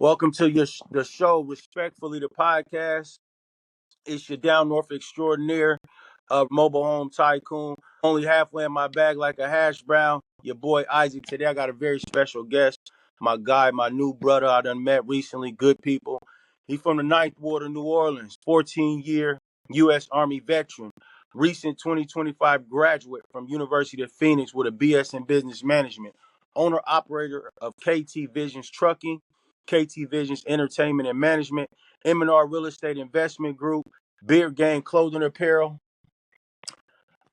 Welcome to the show, Respectfully, the podcast. It's your down north extraordinaire, mobile home tycoon. Only halfway in my bag like a hash brown. Your boy Isaac. Today I got a very special guest. My guy, my new brother I done met recently. Good people. He from the Ninth Ward of New Orleans. 14-year U.S. Army veteran. Recent 2025 graduate from University of Phoenix with a BS in Business Management. Owner operator of KT Visions Trucking, KT Visions Entertainment and Management, M&R Real Estate Investment Group, Beard Gang Clothing Apparel,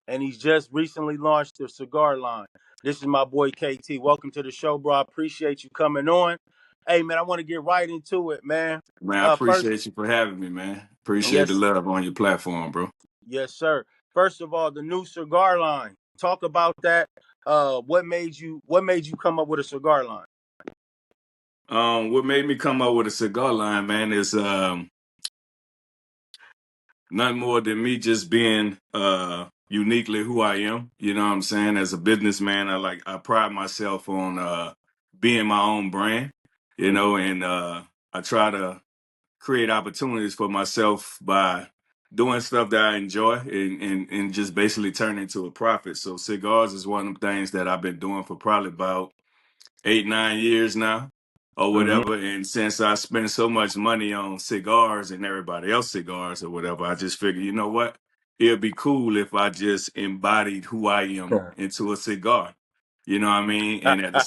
and he's just recently launched a cigar line. This is my boy KT. Welcome to the show, bro. I appreciate you coming on. Hey, man, I want to get right into it, man. Man, I First, appreciate you for having me, man. Appreciate the yes, love on your platform, bro. yes, sir. First of all, the new cigar line. Talk about that. What made you come up with a cigar line? What made me come up with a cigar line, man, is nothing more than me just being uniquely who I am. You know what I'm saying? As a businessman, I pride myself on being my own brand, and I try to create opportunities for myself by doing stuff that I enjoy and just basically turn into a profit. So cigars is one of the things that I've been doing for probably about 8, 9 years now or Mm-hmm. whatever. And since I spend so much money on cigars and everybody else cigars or whatever, I just figured, you know what? It'd be cool if I just embodied who I am into a cigar. You know what I mean? And at the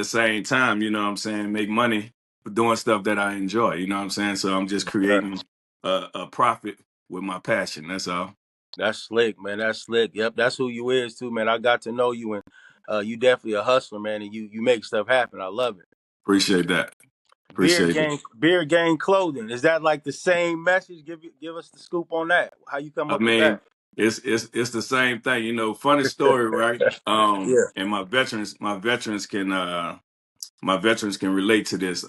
same time, you know what I'm saying, make money for doing stuff that I enjoy. You know what I'm saying? So I'm just creating a profit with my passion. That's all. That's slick, man. That's slick. Yep, that's who you is too, man. I got to know you, and you definitely a hustler, man. And you make stuff happen. I love it. Appreciate that. Appreciate it. Beard gang clothing. Is that like the same message? Give us the scoop on that. How you come I up with mean, that? it's the same thing, funny story, right? Yeah. And my veterans can relate to this.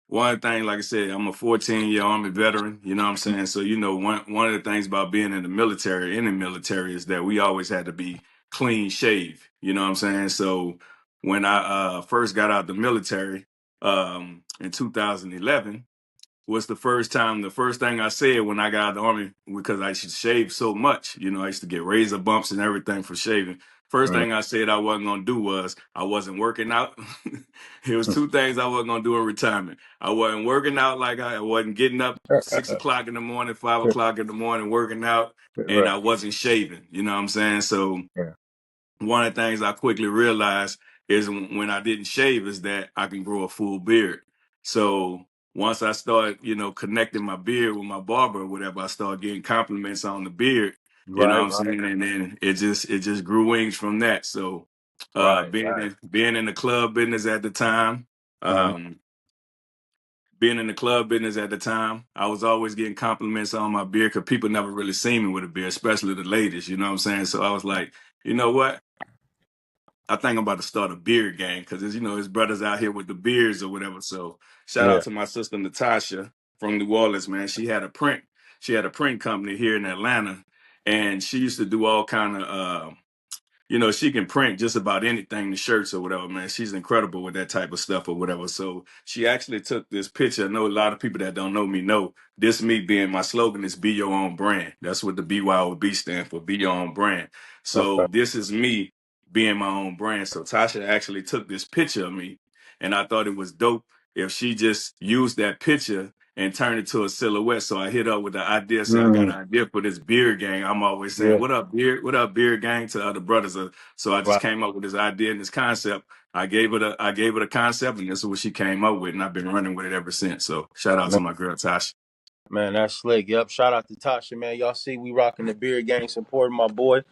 One thing, like I said, I'm a 14-year Army veteran, you know what I'm saying? So, one of the things about being in the military is that we always had to be clean shave, you know what I'm saying? So when I first got out the military in 2011, was the first thing I said when I got out of the army, because I used to shave so much. I used to get razor bumps and everything for shaving. First Mhm. thing I said I wasn't gonna do was I wasn't working out. It was two things I wasn't gonna do in retirement. I wasn't working out, like I wasn't getting up 6 o'clock in the morning, 5 o'clock in the morning working out, and Right. I wasn't shaving. You know what I'm saying? So Yeah. one of the things I quickly realized is when I didn't shave is that I can grow a full beard. So once I started, connecting my beard with my barber or whatever, I started getting compliments on the beard. You know Right. what I'm Right. saying? And then it just grew wings from that. So Right. being Right. in the club business at the time, Mhm. um, being in the club business at the time, I was always getting compliments on my beard because people never really seen me with a beard, especially the ladies. You know what I'm saying? So I was like, you know what? I think I'm about to start a beard gang because his brothers out here with the beards or whatever. So shout out Yeah. to my sister Natasha from New Orleans, man. She had a print company here in Atlanta, and she used to do all kind of she can print just about anything, the shirts or whatever, man. She's incredible with that type of stuff or whatever. So she actually took this picture. I know a lot of people that don't know me know this. Me being my slogan is be your own brand. That's what the BYOB stand for, be your own brand. Okay. So this is me being my own brand. So Tasha actually took this picture of me, and I thought it was dope if she just used that picture and turned it to a silhouette. So I hit up with the idea, say I got Mm. an idea for this beard gang. I'm always saying, Yeah. "What up, beard? What up, beard gang?" to other brothers. So I just Right. came up with this idea and this concept. I gave it a concept, and this is what she came up with, and I've been running with it ever since. So shout out Man, to my girl Tasha. man, that's slick. Yep. Shout out to Tasha, man. Y'all see we rocking the beard gang, supporting my boy.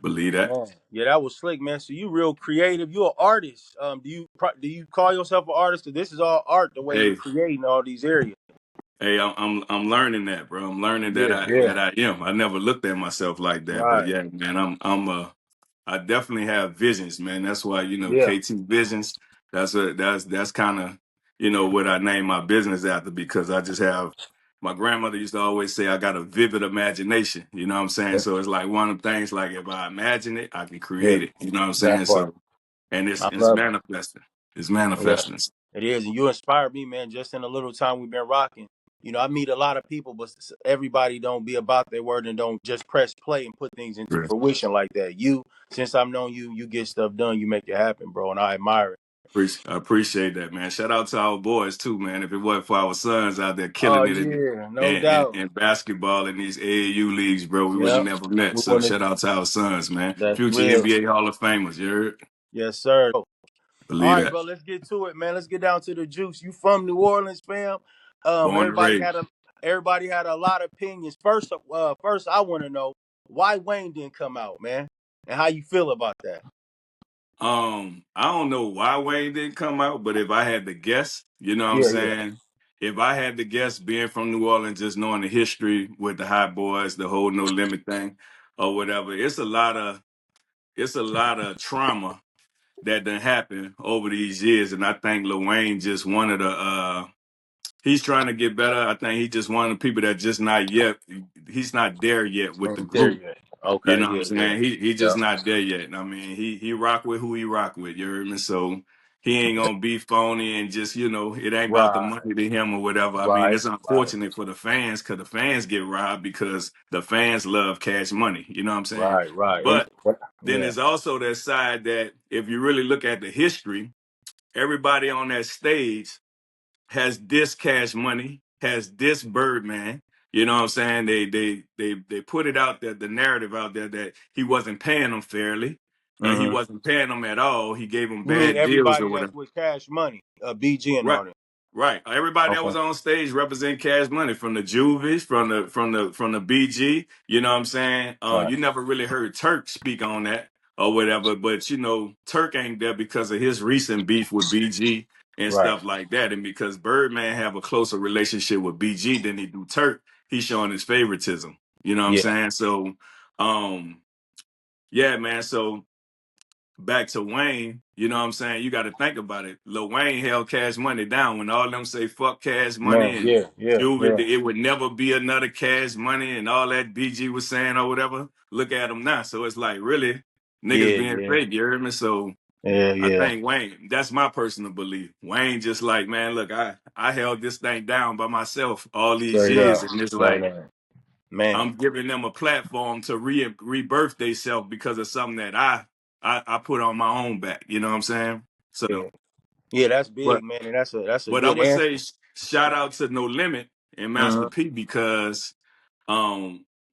Believe that. Man. Yeah, that was slick, man. So you real creative. You an artist. Do you call yourself an artist? 'Cause this is all art. The way you Hey, creating all these areas. hey, I'm learning that, bro. I'm learning that Yeah. I Yeah. that I am. I never looked at myself like that, but Right. yeah, man, I definitely have visions, man. That's why, Yeah. KT Visions. That's kind of, what I named my business after, because I just have. My grandmother used to always say I got a vivid imagination. You know what I'm saying? Yeah. So it's like one of the things, like if I imagine it, I can Yeah. create it. You know what I'm That saying? part. So and it's I it's love it. manifesting. It's Yeah, manifesting. it is. And you inspired me, man, just in a little time we've been rocking. You know, I meet a lot of people, but everybody don't be about their word and don't just press play and put things into Right. fruition like that. You, since I've known you, you get stuff done. You make it happen, bro, and I admire it. I appreciate that, man. Shout out to our boys too, man. If it wasn't for our sons out there Oh killing it yeah, no doubt. in basketball in these AAU leagues, bro, we would have Yep. never met. We So want to. shout out to our sons, man. That's Future real. NBA Hall of Famers, you heard? Yes, sir. All Believe right, that. bro. Let's get to it, man. Let's get down to the juice. You from New Orleans, fam? Born and raised. Everybody had a lot of opinions. First, I want to know why Wayne didn't come out, man, and how you feel about that. I don't know why Wayne didn't come out, but if I had to guess, you know what I'm Yeah, yeah. saying? If I had to guess, being from New Orleans, just knowing the history with the Hot Boys, the whole No Limit thing, or whatever, it's a lot of trauma that done happened over these years, and I think Lil Wayne just wanted to. He's trying to get better. I think he just one of the people that just not yet. He's not there yet with the Ain't there group. yet. You Okay. know what I'm Yeah, yeah. saying? He just Yeah. not there yet. I mean, he rock with who he rock with. You heard me? So he ain't gonna be phony and just it ain't about the Right. money to him or whatever. I mean, Right. it's Right. unfortunate for the fans because the fans get robbed because the fans love cash money. You know what I'm saying? Right. Right. And But then yeah. there's also that side that if you really look at the history, everybody on that stage has this Cash Money, has this Birdman. You know what I'm saying? They put it out there, the narrative out there that he wasn't paying them fairly, and he Mm-hmm. wasn't paying them at all. He gave them You mean bad deals or everybody that's whatever. with Cash Money, BG and Right. all that? Right. Everybody that Okay. was on stage represent Cash Money from the Juvies, from the BG. You know what I'm saying? Right. You never really heard Turk speak on that or whatever, but Turk ain't there because of his recent beef with BG and Right. stuff like that, and because Birdman have a closer relationship with BG than he do Turk, he's showing his favoritism. You know what I'm Yeah. saying? So, yeah, man. So back to Wayne, you know what I'm saying? You got to think about it. Lil Wayne held Cash Money down when all them say fuck Cash Man. Money and Yeah. Yeah. Juvie, Yeah. it would never be another Cash Money and all that BG was saying or whatever. Look at him now. So it's like, really, niggas Yeah. being Yeah. fake, you heard me? So Yeah. I Yeah. think Wayne, that's my personal belief. Wayne just like, man, look, I held this thing down by myself all these Straight years. up. And it's Straight like, up. Man. I'm giving them a platform to rebirth themselves because of something that I put on my own back. You know what I'm saying? Yeah. So, Yeah, that's big, but man, and that's a but I'm good gonna say answer. shout out to No Limit and Master Mm-hmm. P because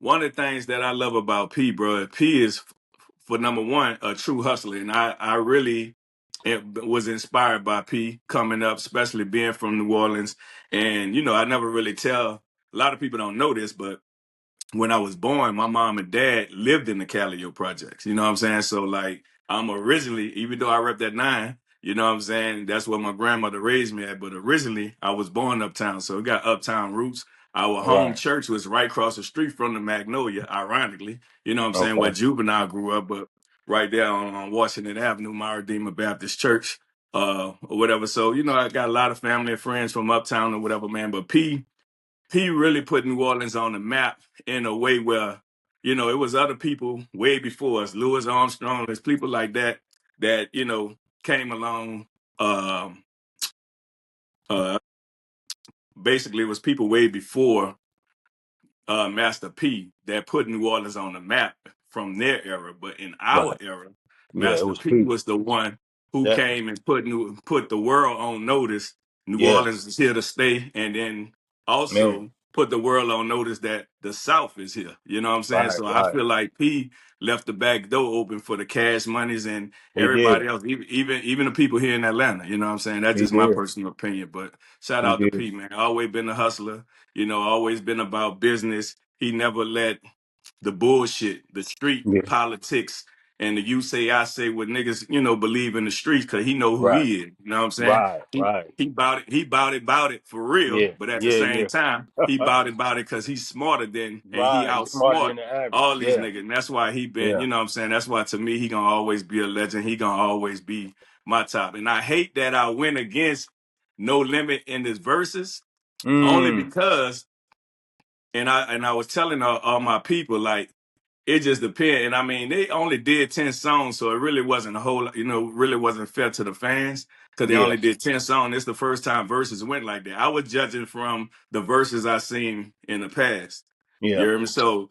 one of the things that I love about P, bro, P is for number one a true hustler, and I really was inspired by P coming up, especially being from New Orleans, and I never really tell. A lot of people don't know this, but when I was born, my mom and dad lived in the Callio projects. You know what I'm saying? So like I'm originally, even though I rep that 9, you know what I'm saying? That's where my grandmother raised me at. But originally I was born uptown. So it got uptown roots. Our home Right. church was right across the street from the Magnolia, ironically. You know what I'm saying? Where Okay. Juvenile grew up, but right there on Washington Avenue, my Redeemer Baptist Church, or whatever. So, I got a lot of family and friends from uptown or whatever, man. But he really put New Orleans on the map in a way where, it was other people way before us, Louis Armstrong, there's people like that, came along. Um, uh, Basically, it was people way before Master P that put New Orleans on the map from their era. But in our Right. era, Yeah, it Master was P peak. was the one who That. came and put the world on notice. New Yeah. Orleans is here to stay, and then Man. also put the world on notice that the South is here. You know what I'm saying? Right. So I Right. feel like P left the back door open for the Cash Monies and He did. everybody else, even the people here in Atlanta. You know what I'm saying? That's He just my did. personal opinion. But shout He out to did. P, man. Always been a hustler. Always been about business. He never let the bullshit, the street Yeah. politics, and the you say I say what niggas, believe in the streets because he know who Right. he is. You know what I'm saying? Right. He Right. he bout it for real, Yeah. but at the Yeah. same Yeah. time, he bout it because he's smarter than and he Right. He's smarter outsmart than the average. all these Yeah. niggas. And that's why he been, Yeah. you know what I'm saying? That's why to me he gonna always be a legend. He gonna always be my top. And I hate that I went against No Limit in this verses only Mm. because and I was telling all my people like it just depends. And I mean, they only did 10 songs, so it really wasn't a whole, really wasn't fair to the fans because they Yeah, only did 10 songs. It's the first time verses went like that. I was judging from the verses I seen in the past. You yeah, hear me? So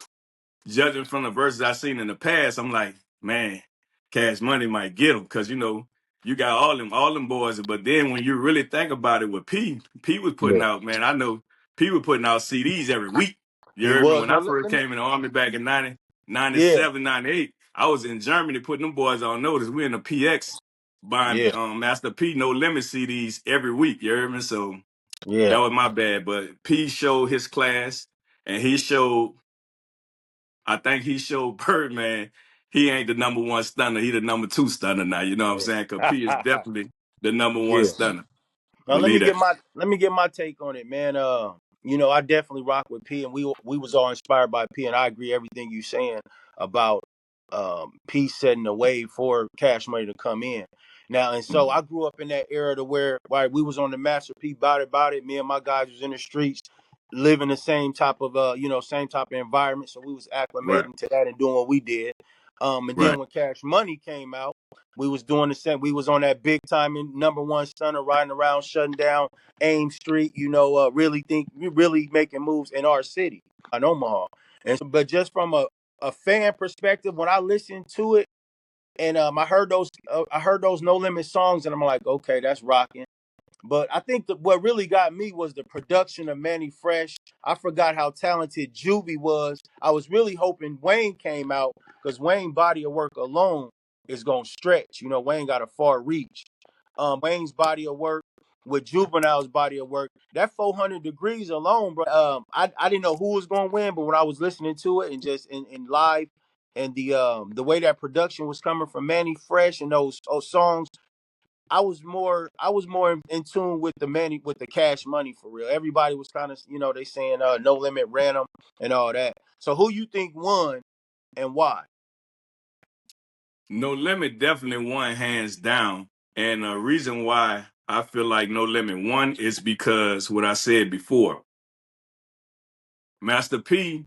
judging from the verses I seen in the past, I'm like, man, Cash Money might get them because you got all them boys. But then when you really think about it, with P was putting yeah. out, man, I know P was putting out CDs every week. You He heard me was. when Now I let, first let me. came in the army back in 90, Yeah, 97, 98. I was in Germany putting them boys on notice. We in the PX buying yeah, Master P No Limit CDs every week. You heard me? So that yeah, was my bad. But P showed his class, and he showed. I think he showed Birdman he ain't the number one stunner. He the number two stunner now. You know what I'm saying? Because P is yeah. definitely the number one Yeah. stunner. Now Believe that. let me get my take on it, man. I definitely rock with P, and we was all inspired by P, and I agree everything you saying about P setting the way for Cash Money to come in. Now, and so I grew up in that era to where right we was on the Master P about it. Me and my guys was in the streets, living the same type of same type of environment. So we was Right, acclimating to that and doing what we did. And then right. when Cash Money came out, we was doing the same. We was on that big time in number one stunner, riding around, shutting down Ames Street. Really making moves in our city, in Omaha. And so, but just from a fan perspective, when I listened to it, and I heard those No Limit songs, and I'm like, okay, that's rocking. But I think that what really got me was the production of Manny Fresh. I forgot how talented Juvie was. I was really hoping Wayne came out because Wayne's body of work alone is gonna stretch. Wayne got a far reach. Wayne's body of work with Juvenile's body of work, that 400 degrees alone, bro. I didn't know who was gonna win, but when I was listening to it and just in live and the way that production was coming from Manny Fresh and those songs, I was more in tune with the Cash Money for real. Everybody was kind of they saying No Limit ran them and all that. So who you think won and why? No Limit definitely won hands down. And the reason why I feel like No Limit won is because what I said before. Master P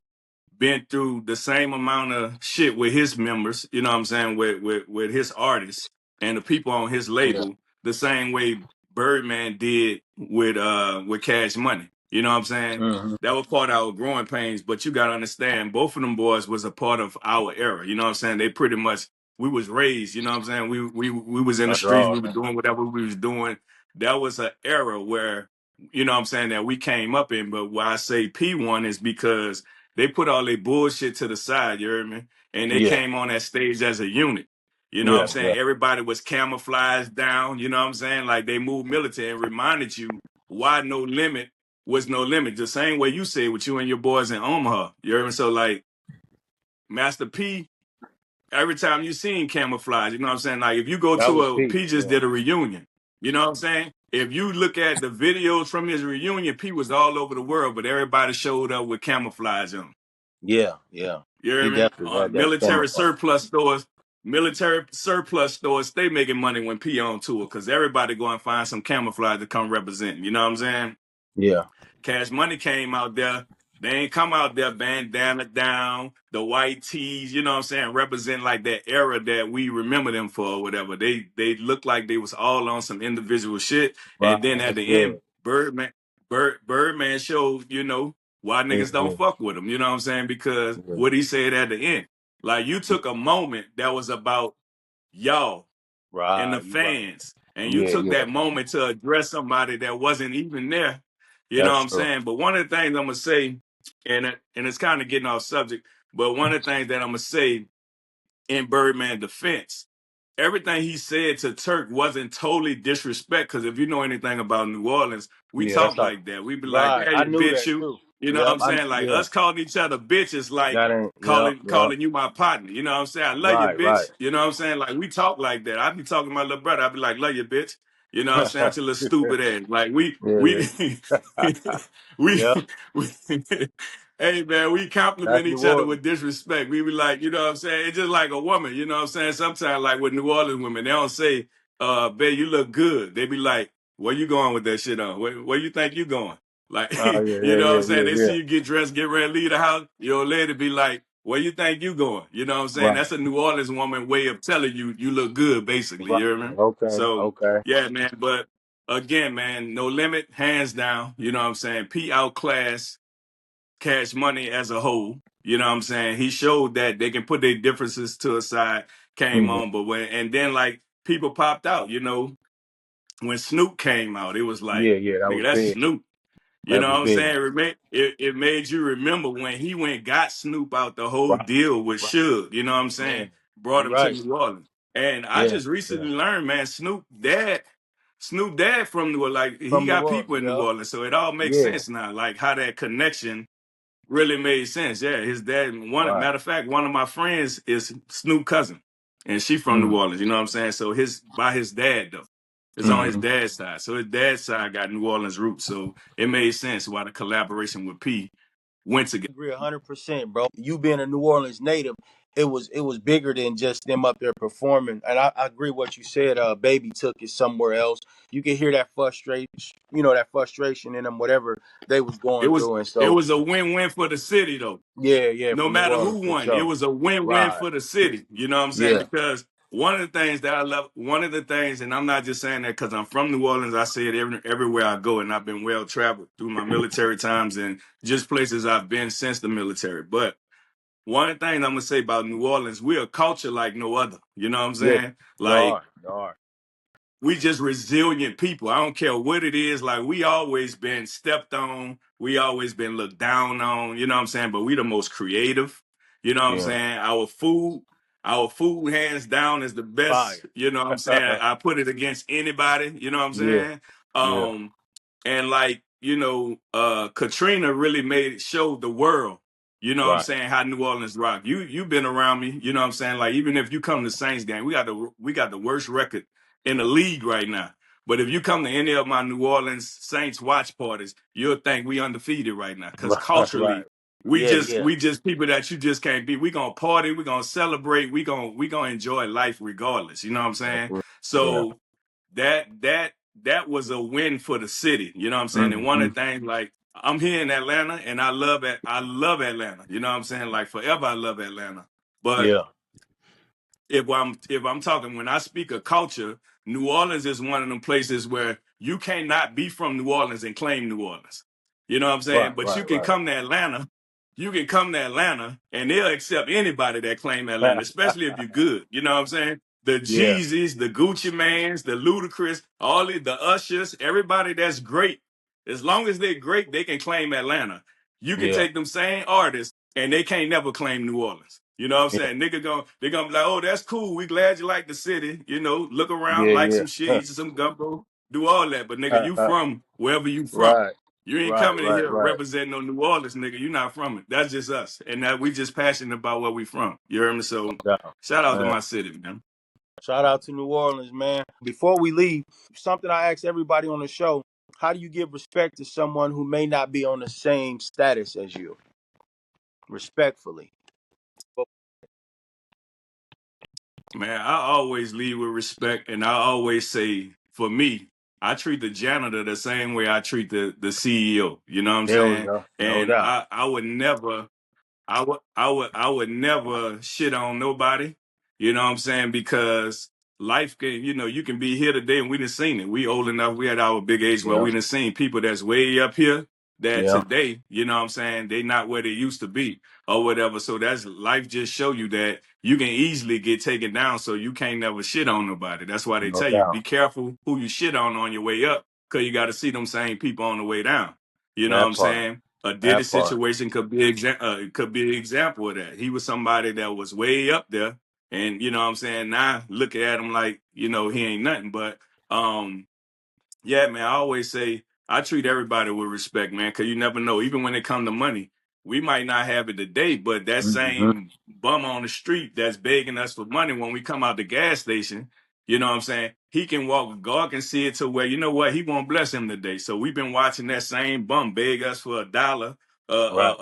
been through the same amount of shit with his members, you know what I'm saying, with his artists and the people on his Yeah. label, the same way Birdman did with Cash Money. You know what I'm saying? Hmm. That was part of our growing pains, but you gotta understand both of them boys was a part of our era. You know what I'm saying? They pretty much we was raised, you know what I'm saying? We was in the Under streets, all we were that. doing whatever we was doing. That was an era where, you know what I'm saying, that we came up in. But why I say P1 is because they put all their bullshit to the side, you heard me? And they Yeah, came on that stage as a unit. You know what I'm yeah, yeah. saying? Everybody was camouflaged down, you know what I'm saying? Like they moved military and reminded you why No Limit was No Limit. The same way you said with you and your boys in Omaha. You heard me? So like Master P, every time you seen camouflage, you know what I'm saying? Like if you go That to was a P. P just Yeah, did a reunion, you know what I'm saying? If you look at the videos from his reunion, P was all over the world, but everybody showed up with camouflage on. yeah, yeah. You hear He me? definitely had that Military camouflage. surplus stores, stay making money when P on tour because everybody go and find some camouflage to come represent. You know what I'm saying? Yeah, Cash Money came out there. They ain't come out there bandana down, the white tees, you know what I'm saying, represent like that era that we remember them for or whatever. They looked like they was all on some individual shit. And then at right. the Yeah, end, Birdman showed, why niggas don't hmm, fuck with him. You know what I'm saying? Because yeah. what he said at the end. Like you took a moment that was about y'all and Right, the you right. fans. And you Yeah, took yeah. that moment to address somebody that wasn't even there. You know That's what I'm true. saying? But one of the things I'm gonna say, and it's kind of getting off subject, but one of the things that I'm gonna say in Birdman defense, everything he said to Turk wasn't totally disrespect. Because if you know anything about New Orleans, we Yeah, that's talk how. like that. We be like, Right, "Yeah, I you knew bitch, that you." too. You know what Yep, I'm saying? Like yeah. us calling each other bitches, like That ain't. Yep, calling yep. calling you my partner. You know what I'm saying? I love you, Right, right. bitch. You know what I'm saying? Like we talk like that. I be talking to my little brother. I be like, love you, bitch. You know what I'm saying? Out your little stupid ass. Like we Yeah. we Yep. we hey man, we That's compliment New each other Orleans. with disrespect. We be like, you know what I'm saying? It's just like a woman, you know what I'm saying? Sometimes like with New Orleans women, they don't say, babe, you look good. They be like, where you going with that shit on? Where you think you going? Like, Oh yeah, you yeah, know what I'm yeah, saying? yeah, They yeah. see you get dressed, get ready, leave the house. Your lady be like, where you think you going? You know what I'm saying? Right. That's a New Orleans woman way of telling you you look good, basically. Right. You hear me? Okay. So Okay. yeah, man. But again, man, No Limit, hands down. You know what I'm saying? P outclassed Cash Money as a whole. You know what I'm saying? He showed that they can put their differences to a side, came Mhm. on, but when and then like people popped out, you know, when Snoop came out, it was like, Yeah. Yeah. That nigga, was that's big. Snoop. You That know was what I'm big. saying? It made you remember when he went got Snoop out the whole Right. deal with Right. Suge. You know what I'm Yeah. saying? Brought You're him to right. New Orleans. And I Yeah. just Yeah. recently learned, man, Snoop dad from New Orleans, like he From New got Orleans. people in New Yeah. Orleans. So it all makes Yeah. sense now, like how that connection really made sense. Yeah, his dad, Right. matter of fact, one of my friends is Snoop cousin. And she from New Mm. Orleans, you know what I'm saying? So by his dad though. It's on his Hmm. dad's side. So his dad's side got New Orleans roots. So it made sense why the collaboration with P went together. Agree 100%, bro. You being a New Orleans native, it was bigger than just them up there performing. And I agree what you said. Baby took it somewhere else. You can hear that frustration, that frustration in them, whatever they was It going was through. And it so, was a win-win for the city though. yeah, yeah, No for New matter Orleans who for won, it sure. was a win-win Right. for the city. You know what I'm saying? Yeah. Because one of the things that I love, one of the things, and I'm not just saying that because I'm from New Orleans, I say it everywhere I go, and I've been well traveled through my military times and just places I've been since the military. But one of the things I'm gonna say about New Orleans, we're a culture like no other. You know what I'm Yeah. saying? You Like are. You are. we just resilient people. I don't care what it is. Like we always been stepped on. We always been looked down on. You know what I'm saying? But we the most creative. You know what I'm Yeah. saying? Our food hands down is the best. Fire. You know what I'm saying? I put it against anybody. You know what I'm Yeah. saying? Yeah. And like, Katrina really made it show the world, you know what I'm Right. saying, how New Orleans rock. You've been around me, you know what I'm saying? Like even if you come to Saints game, we got the worst record in the league right now. But if you come to any of my New Orleans Saints watch parties, you'll think we undefeated right now. Cause Right. Right. culturally, we Yeah. just Yeah. we just people that you just can't beat. We gonna party, we gonna celebrate, we gonna enjoy life regardless. You know what I'm That's saying? real. Yeah. So that was a win for the city. You know what I'm saying? And one Hmm. of the things, like I'm here in Atlanta and I love Atlanta. You know what I'm saying? Like forever I love Atlanta. But Yeah. if I'm talking, when I speak of culture, New Orleans is one of them places where you cannot be from New Orleans and claim New Orleans. You know what I'm saying? Right. But Right. you can Right. come to Atlanta, and they'll accept anybody that claim Atlanta, especially if you're good. You know what I'm saying? The Yeah. Jeezys, the Gucci Mans, the Ludacris, the Ushers, everybody that's great. As long as they're great, they can claim Atlanta. You can Yeah. take them same artists and they can't never claim New Orleans. You know what I'm Yeah. saying? They're gonna be like, oh, that's cool. We glad you like the city. Look around, like Yeah. some shit, eat some gumbo, do all that. But nigga, you Yeah. from wherever you from. Right. You ain't Right. coming in Right. here Right. representing no New Orleans, nigga. You not from it. That's just us. And that we just passionate about where we from. You hear me? So Yeah. shout out to Man. my city, man. Shout out to New Orleans, man. Before we leave, something I ask everybody on the show: how do you give respect to someone who may not be on the same status as you? Respectfully. Man, I always lead with respect, and I always say, for me, I treat the janitor the same way I treat the CEO. You know what I'm There we saying? go. No And doubt. I would never, I would never shit on nobody. You know what I'm saying? Because life can, you can be here today and we done seen it. We old enough, we had our big age where Yeah. we done seen people that's way up here that Yeah. today, you know what I'm saying, they not where they used to be or whatever. So that's life just show you that you can easily get taken down, so you can't never shit on nobody. That's why they No tell you, doubt. be careful who you shit on your way up, because you got to see them same people on the way down. You know what That I'm part. saying? A Diddy That part. situation could be an example of that. He was somebody that was way up there, and you know what I'm saying. Now look at him like he ain't nothing. But um, yeah, man, I always say I treat everybody with respect, man, because you never know. Even when it come to money, we might not have it today, but that Hmm. same bum on the street that's begging us for money when we come out the gas station, you know what I'm saying? He can walk, God can see it to where, you know what, he won't bless him today. So we've been watching that same bum beg us for a dollar, Right.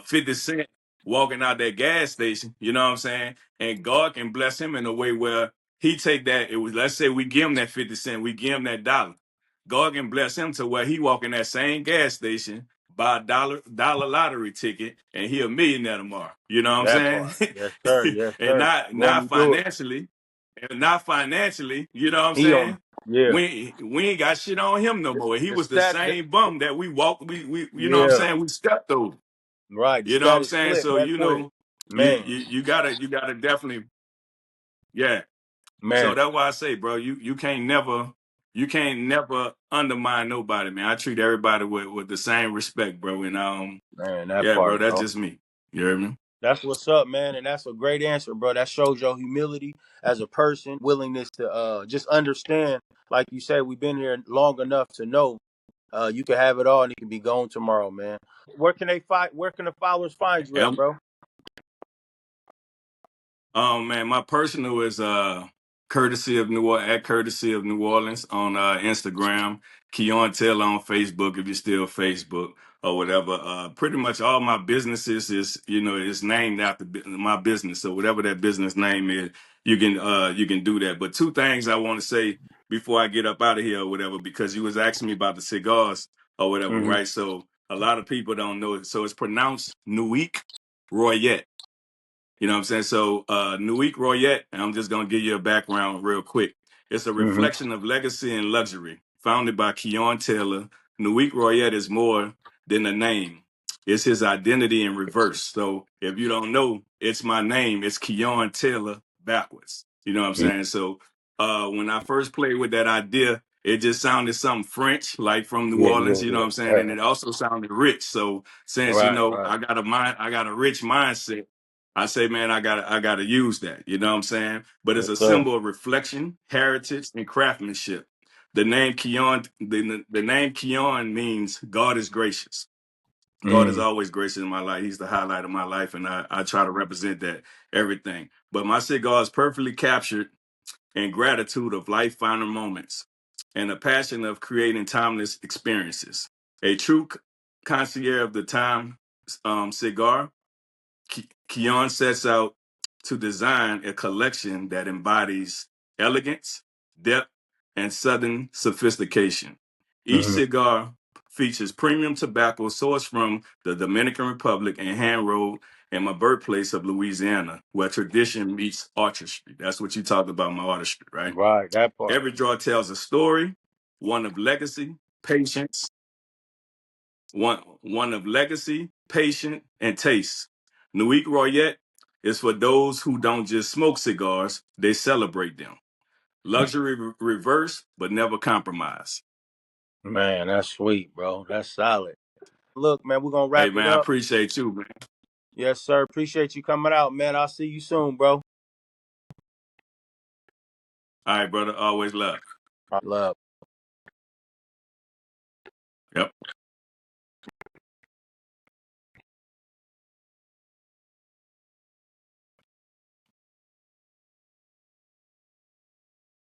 50 cent walking out that gas station, you know what I'm saying? And God can bless him in a way where he take that, let's say we give him that 50 cent, we give him that dollar. God can bless him to where he walk in that same gas station, buy a dollar lottery ticket, and he a millionaire tomorrow. You know what I'm That saying? part. Yes, sir. Yes, And sir. not Won't he do it? financially, and not financially. You know what I'm He on. saying? Yeah. We ain't got shit on him no more. He The was the stat. same bum that we walked. We you know what I'm Yeah. saying? We stepped over. Right. The You know what I'm status saying? split So right quick. Man. you gotta definitely, yeah. So Man. that's why I say, bro, you can't never undermine nobody, man. I treat everybody with the same respect, bro. And Man. That yeah, bro, part, that's bro. just me. You hear me? That's what's up, man, and that's a great answer, bro. That shows your humility as a person, willingness to just understand. Like you said, we've been here long enough to know you can have it all and it can be gone tomorrow, man. Where can they find? Where can the followers find you at, And bro? Man, my personal is courtesy of New Orleans on Instagram, Keon Taylor on Facebook if you're still Facebook or whatever. Pretty much all my businesses is named after my business. So whatever that business name is, you can do that. But two things I want to say before I get up out of here or whatever, because you was asking me about the cigars or whatever, Mm-hmm. right? So a lot of people don't know it. So it's pronounced Nuik Royette. You know what I'm saying? So, Nuit Royette, and I'm just going to give you a background real quick. It's a Mm-hmm. reflection of legacy and luxury. Founded by Keon Taylor, Nuit Royette is more than a name. It's his identity in reverse. So, if you don't know, it's my name. It's Keon Taylor backwards. You know what I'm saying? So, when I first played with that idea, it just sounded something French, like from New Yeah, yeah, Orleans. You know what I'm saying? yeah. And it also sounded rich. So, since Right, right. I got a rich mindset. I say, man, I gotta use that. You know what I'm saying? But it's Yes, a sir. symbol of reflection, heritage, and craftsmanship. The name Keon means God is gracious. God is Mm. always gracious in my life. He's the highlight of my life, and I try to represent that everything. But my cigar is perfectly captured in gratitude of life final moments and a passion of creating timeless experiences. A true concierge of the time cigar. Keon sets out to design a collection that embodies elegance, depth, and southern sophistication. Each Mm-hmm. cigar features premium tobacco sourced from the Dominican Republic and hand rolled in my birthplace of Louisiana, where tradition meets artistry. That's what you talked about, my artistry, right? Right, that part. Every draw tells a story, one of legacy, patience, one of legacy, patience, and taste. Nuit Royette is for those who don't just smoke cigars, they celebrate them. Luxury reverse, but never compromise. Man, that's sweet, bro. That's solid. Look, man, we're gonna Hey wrap it man, I up. appreciate you, man. Yes, sir. Appreciate you coming out, man. I'll see you soon, bro. All right, brother. Always love. Love. Yep.